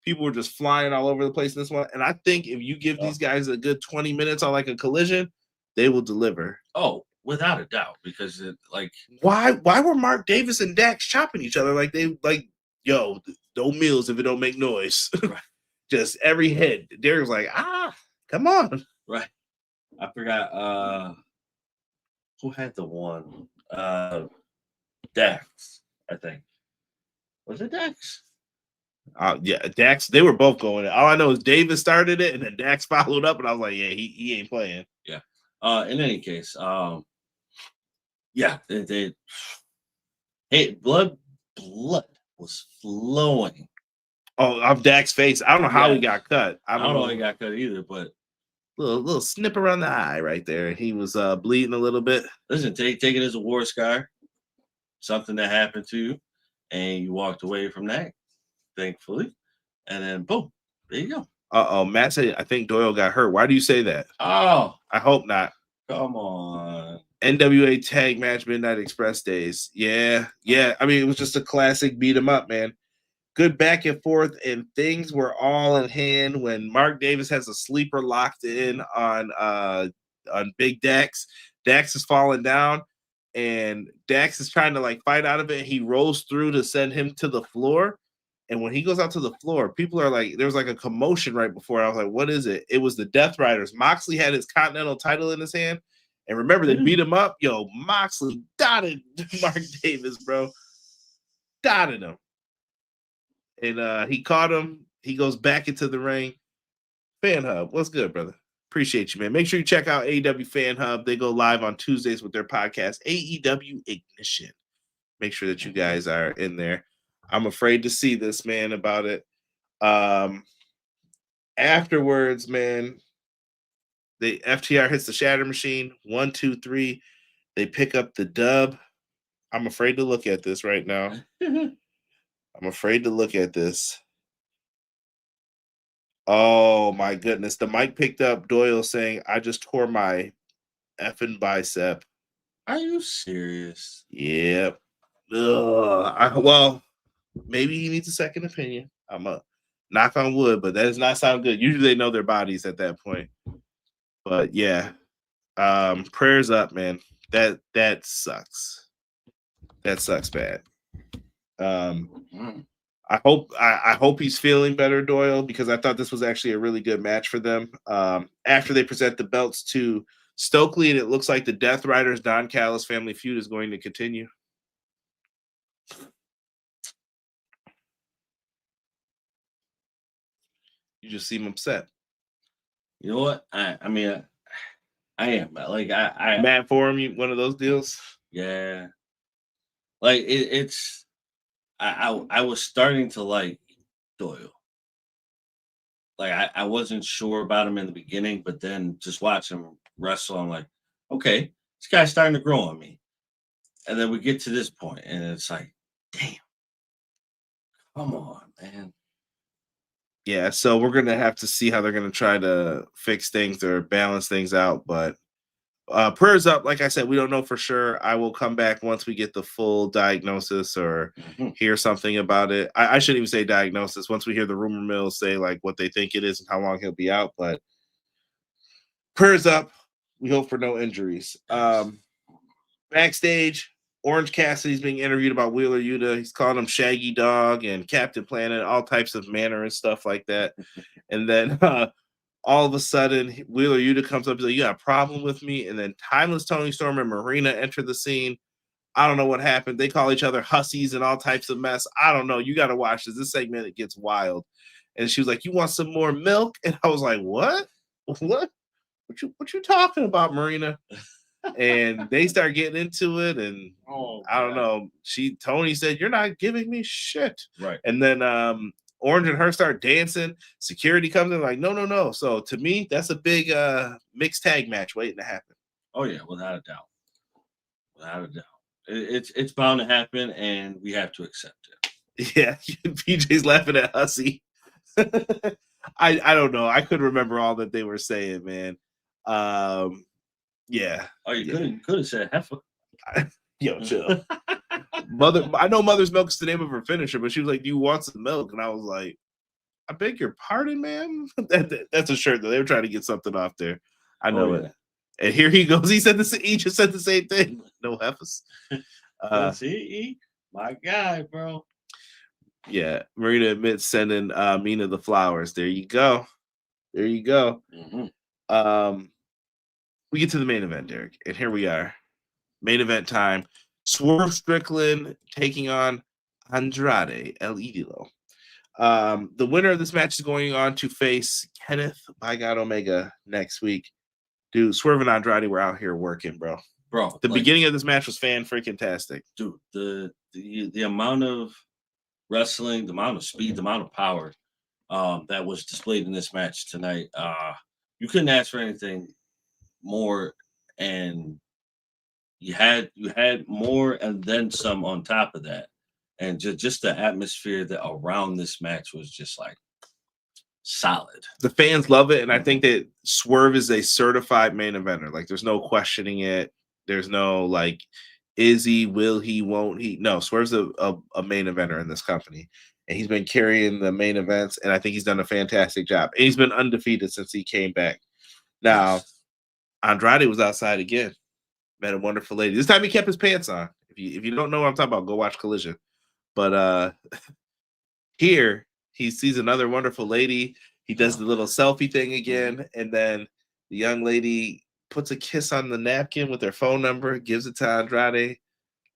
People were just flying all over the place in this one. And I think if you give these guys a good 20 minutes on like a collision, they will deliver. Oh, without a doubt. Because why were Mark Davis and Dax chopping each other? Yo, no meals if it don't make noise. Right. Just every head. Derek was like, come on. Right. I forgot who had the one? Dax, I think. Was it Dax? Yeah, Dax, they were both going. All I know is Davis started it and then Dax followed up, and I was like, yeah, he ain't playing. Yeah. In any case, blood was flowing Oh, of Dak's face. I don't know how he Yes. got cut. I don't know how he got cut either, but little snip around the eye right there. He was bleeding a little bit. listen, take it as a war scar, something that happened to you, and you walked away from that, thankfully, and then boom, there you go. Matt said I think Doyle got hurt. Why do you say that? Oh, I hope not. come on. NWA Tag Match Midnight Express days. Yeah. I mean, it was just a classic beat 'em up, man. Good back and forth, and things were all in hand when Mark Davis has a sleeper locked in on Big Dax. Dax is falling down, and Dax is trying to like fight out of it. He rolls through to send him to the floor. And when he goes out to the floor, people are like, there was like a commotion right before. I was like, what is it? It was the Death Riders. Moxley had his Continental title in his hand. And remember, they beat him up. Yo, Moxley dotted Mark Davis, bro. Dotted him. And he caught him. He goes back into the ring. Fan Hub, what's good, brother? Appreciate you, man. Make sure you check out AEW Fan Hub. They go live on Tuesdays with their podcast, AEW Ignition. Make sure that you guys are in there. I'm afraid to see this, man, about it. Afterwards, man, the FTR hits the Shatter Machine. 1, 2, 3. They pick up the dub. I'm afraid to look at this right now. I'm afraid to look at this. Oh, my goodness. The mic picked up Doyle saying, I just tore my effing bicep. Are you serious? Yep. Well, maybe he needs a second opinion. I'm a knock on wood, but that does not sound good. Usually they know their bodies at that point. But yeah, prayers up, man. That sucks. That sucks bad. I hope he's feeling better, Doyle, because I thought this was actually a really good match for them. After they present the belts to Stokely, and it looks like the Death Riders Don Callis family feud is going to continue. You just seem upset. You know what? I mean, I am like I Matt Forum, you one of those deals? Yeah, like it's. I was starting to like Doyle. Like I wasn't sure about him in the beginning, but then just watching him wrestle, I'm like, okay, this guy's starting to grow on me. And then we get to this point, and it's like, damn, come on, man. Yeah, so we're gonna have to see how they're gonna try to fix things or balance things out. But prayers up. Like I said, we don't know for sure. I will come back once we get the full diagnosis or hear something about it. I shouldn't even say diagnosis. Once we hear the rumor mill say like what they think it is and how long he'll be out. But prayers up. We hope for no injuries. Backstage, Orange Cassidy's being interviewed about Wheeler Yuta. He's calling him Shaggy Dog and Captain Planet, all types of manner and stuff like that. And then all of a sudden, Wheeler Yuta comes up and says, you got a problem with me? And then Timeless Tony Storm and Marina enter the scene. I don't know what happened. They call each other hussies and all types of mess. I don't know. You got to watch this. This segment, it gets wild. And she was like, you want some more milk? And I was like, what? What you talking about, Marina? And they start getting into it, and I don't know. Tony said, you're not giving me shit. Right. And then Orange and her start dancing. Security comes in like, no. So to me, that's a big mixed tag match waiting to happen. Oh yeah, without a doubt. Without a doubt. It's bound to happen, and we have to accept it. Yeah, PJ's laughing at Hussy. I don't know. I couldn't remember all that they were saying, man. Yeah. Oh, you could have said heifer. Yo, chill. I know Mother's Milk is the name of her finisher, but she was like, do you want some milk? And I was like, I beg your pardon, ma'am. That's a shirt though. They were trying to get something off there. I know it. And here he goes. He just said the same thing. No heifers. See, my guy, bro. Yeah, Marina admits sending Mina the flowers. There you go. Mm-hmm. We get to the main event, Derek, and here we are. Main event time. Swerve Strickland taking on Andrade El Idolo. The winner of this match is going on to face Kenneth by God Omega next week. Dude, Swerve and Andrade were out here working, bro. The beginning of this match was fan freaking tastic. Dude, the amount of wrestling, the amount of speed, the amount of power that was displayed in this match tonight. You couldn't ask for anything more, and you had more and then some on top of that. And just the atmosphere that around this match was just like solid. The fans love it, and I think that Swerve is a certified main eventer. Like, there's no questioning it. There's no like, is he, will he, won't he? No, Swerve's a main eventer in this company, and he's been carrying the main events, and I think he's done a fantastic job. And he's been undefeated since he came back. Now, Andrade was outside again. Met a wonderful lady. This time he kept his pants on. If you don't know what I'm talking about, go watch Collision. But here he sees another wonderful lady. He does the little selfie thing again, and then the young lady puts a kiss on the napkin with her phone number, gives it to Andrade.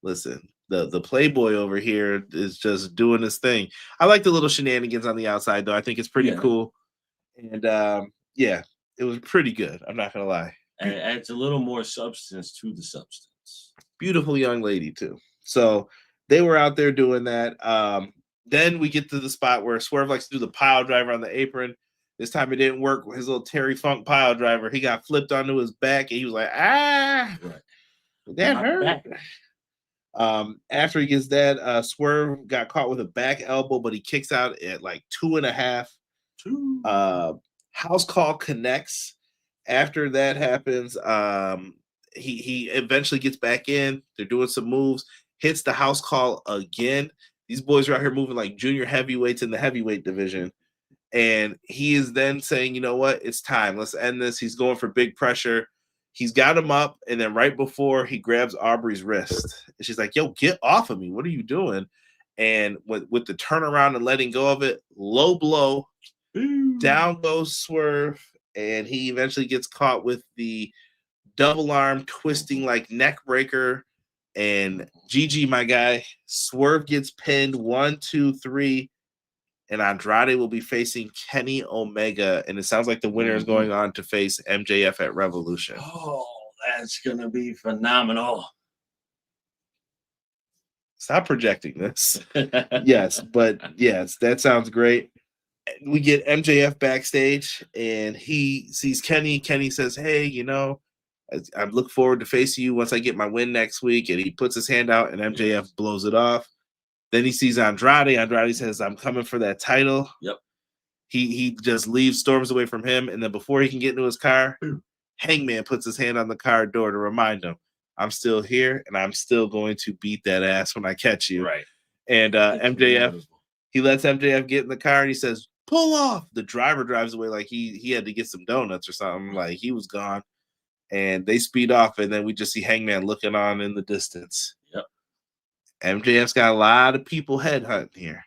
Listen, the Playboy over here is just doing his thing. I like the little shenanigans on the outside, though. I think it's pretty cool. And yeah, it was pretty good. I'm not gonna lie. And it adds a little more substance to the substance. Beautiful young lady too. So they were out there doing that. Then we get to the spot where Swerve likes to do the pile driver on the apron. This time it didn't work with his little Terry Funk pile driver. He got flipped onto his back, and he was like, right. That hurt. After he gets that, Swerve got caught with a back elbow, but he kicks out at like 2.5. House call connects. After that happens, he eventually gets back in. They're doing some moves, hits the house call again. These boys are out here moving like junior heavyweights in the heavyweight division. And he is then saying, you know what? It's time. Let's end this. He's going for big pressure. He's got him up. And then right before, he grabs Aubrey's wrist. And she's like, yo, get off of me. What are you doing? And with the turnaround and letting go of it, low blow, down goes Swerve. And he eventually gets caught with the double arm twisting like neck breaker. And GG, my guy, Swerve gets pinned 1, 2, 3. And Andrade will be facing Kenny Omega. And it sounds like the winner is going on to face MJF at Revolution. Oh, that's going to be phenomenal. Stop projecting this. Yes, that sounds great. We get MJF backstage, and he sees Kenny. Kenny says, hey, you know, I look forward to facing you once I get my win next week. And he puts his hand out, and MJF blows it off. Then he sees Andrade. Andrade says, I'm coming for that title. Yep. He just leaves, storms away from him. And then before he can get into his car, Hangman puts his hand on the car door to remind him, I'm still here, and I'm still going to beat that ass when I catch you. Right. And MJF, he lets MJF get in the car, and he says, pull off. The driver drives away like he had to get some donuts or something. Like he was gone. And they speed off, and then we just see Hangman looking on in the distance. Yep. MJF's got a lot of people headhunting here.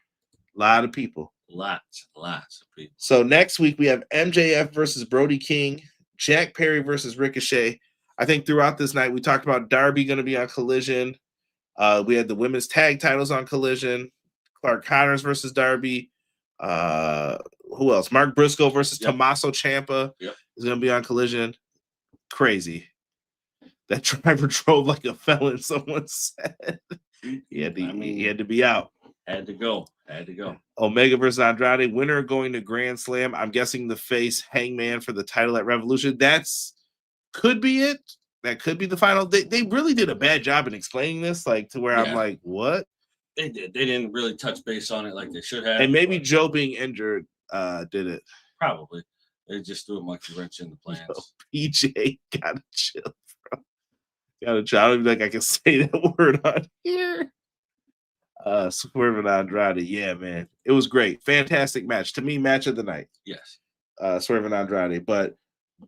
A lot of people. Lots of people. So next week we have MJF versus Brody King, Jack Perry versus Ricochet. I think throughout this night we talked about Darby going to be on Collision. We had the women's tag titles on Collision. Clark Connors versus Darby. Who else? Mark Briscoe versus Tommaso Ciampa is going to be on Collision. Crazy. That driver drove like a felon, someone said. He had to be out. Had to go. Omega versus Andrade. Winner going to Grand Slam. I'm guessing the face Hangman for the title at Revolution. Could be it. That could be the final. They really did a bad job in explaining this, like to where I'm like, what? They did. They didn't really touch base on it like they should have. And maybe Joe being injured did it. Probably. They just threw a monkey wrench in the plans. Yo, PJ, gotta chill, bro. Gotta chill. I don't even think I can say that word on here. Swerve and Andrade. Yeah, man. It was great. Fantastic match. To me, match of the night. Yes. Swerve and Andrade. But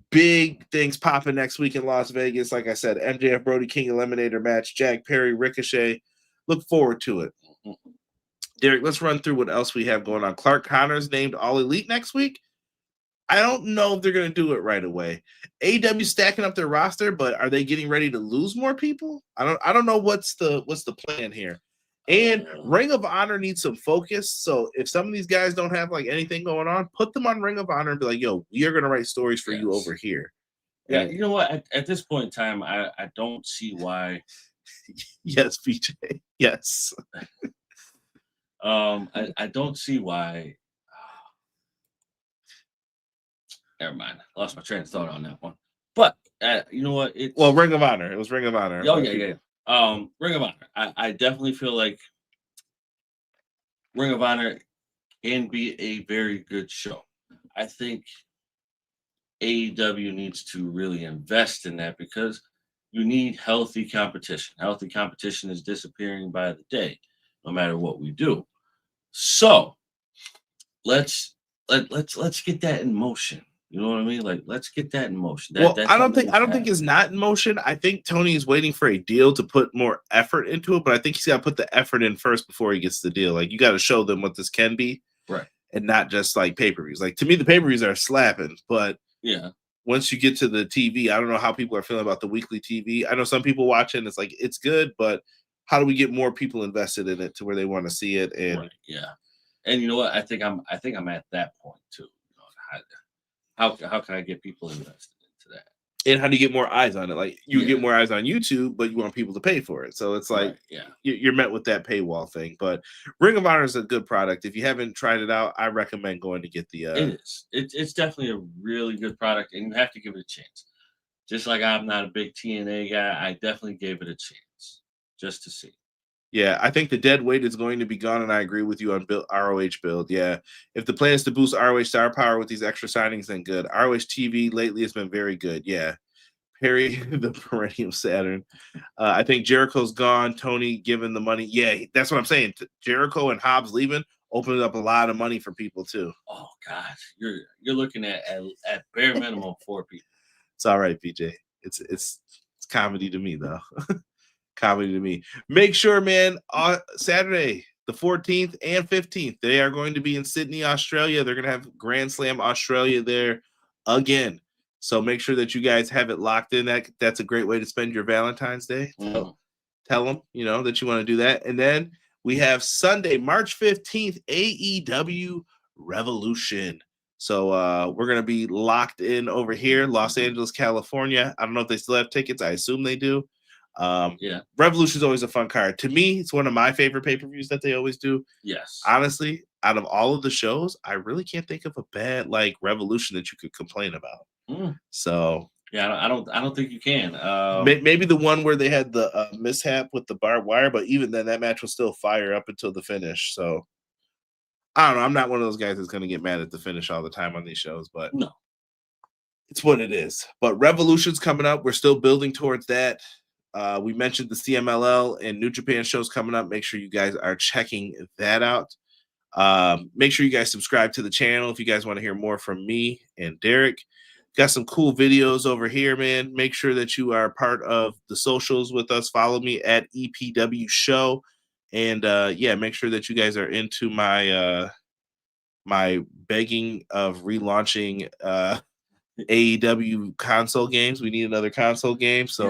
big things popping next week in Las Vegas. Like I said, MJF Brody King Eliminator match. Jack Perry, Ricochet. Look forward to it. Mm-hmm. Derek, let's run through what else we have going on. Clark Connors named All Elite next week. I don't know if they're going to do it right away. AEW stacking up their roster, but are they getting ready to lose more people? I don't know what's the plan here. And Ring of Honor needs some focus. So if some of these guys don't have like anything going on, put them on Ring of Honor and be like, yo, we are going to write stories for you over here. Yeah, you know what? At this point in time, I don't see why. Yes, PJ. Yes. I don't see why. Never mind. I lost my train of thought on that one. But you know what? It's Ring of Honor. It was Ring of Honor. Oh yeah. Ring of Honor. I definitely feel like Ring of Honor can be a very good show. I think AEW needs to really invest in that because you need healthy competition. Healthy competition is disappearing by the day, no matter what we do. So let's get that in motion. You know what I mean? Like, let's get that in motion. I don't think it's not in motion. I think Tony is waiting for a deal to put more effort into it, but I think he's got to put the effort in first before he gets the deal. Like, you got to show them what this can be, right? And not just like pay-per-views. Like, to me, the pay-per-views are slapping, but yeah, once you get to the TV, I don't know how people are feeling about the weekly TV. I know some people watching, it's like it's good, but how do we get more people invested in it to where they want to see it? And right, yeah, and you know what? I think I'm at that point too. You know, how can I get people invested into that? And how do you get more eyes on it? Like, you get more eyes on YouTube, but you want people to pay for it. So it's like, you're met with that paywall thing. But Ring of Honor is a good product. If you haven't tried it out, I recommend going to get the. It is. It's definitely a really good product, and you have to give it a chance. Just like I'm not a big TNA guy, I definitely gave it a chance just to see. Yeah, I think the dead weight is going to be gone, and I agree with you on ROH build. Yeah, if the plan is to boost ROH star power with these extra signings, then good. ROH TV lately has been very good. Yeah, Perry, the perennial Saturn. I think Jericho's gone. Tony given the money. Yeah, that's what I'm saying. Jericho and Hobbs leaving opened up a lot of money for people too. Oh gosh, you're looking at bare minimum 4 people. It's all right, PJ. It's comedy to me though. Comedy to me. Make sure, man, Saturday, the 14th and 15th, they are going to be in Sydney, Australia. They're going to have Grand Slam Australia there again. So make sure that you guys have it locked in. That's a great way to spend your Valentine's Day. Tell them, that you want to do that. And then we have Sunday, March 15th, AEW Revolution. So we're going to be locked in over here, Los Angeles, California. I don't know if they still have tickets. I assume they do. Revolution is always a fun card. To me, it's one of my favorite pay-per-views that they always do. Yes. Honestly, out of all of the shows, I really can't think of a bad Revolution that you could complain about. So yeah, I don't think you can. Maybe the one where they had the mishap with the barbed wire, but even then, that match was still fire up until the finish. So I don't know. I'm not one of those guys that's going to get mad at the finish all the time on these shows, but no, it's what it is. But Revolution's coming up. We're still building towards that. We mentioned the CMLL and New Japan shows coming up. Make sure you guys are checking that out. Make sure you guys subscribe to the channel if you guys want to hear more from me and Derek. Got some cool videos over here, man. Make sure that you are part of the socials with us. Follow me at EPW Show. And make sure that you guys are into my my begging of relaunching AEW console games. We need another console game. So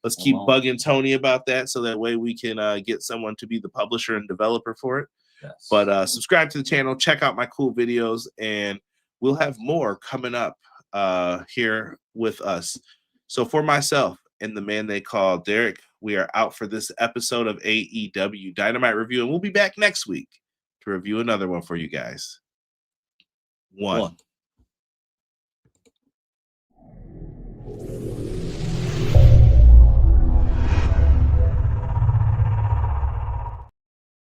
let's keep bugging Tony about that so that way we can get someone to be the publisher and developer for it. Yes. But subscribe to the channel, check out my cool videos, and we'll have more coming up here with us. So for myself and the man they call Derek, we are out for this episode of AEW Dynamite Review, and we'll be back next week to review another one for you guys. One.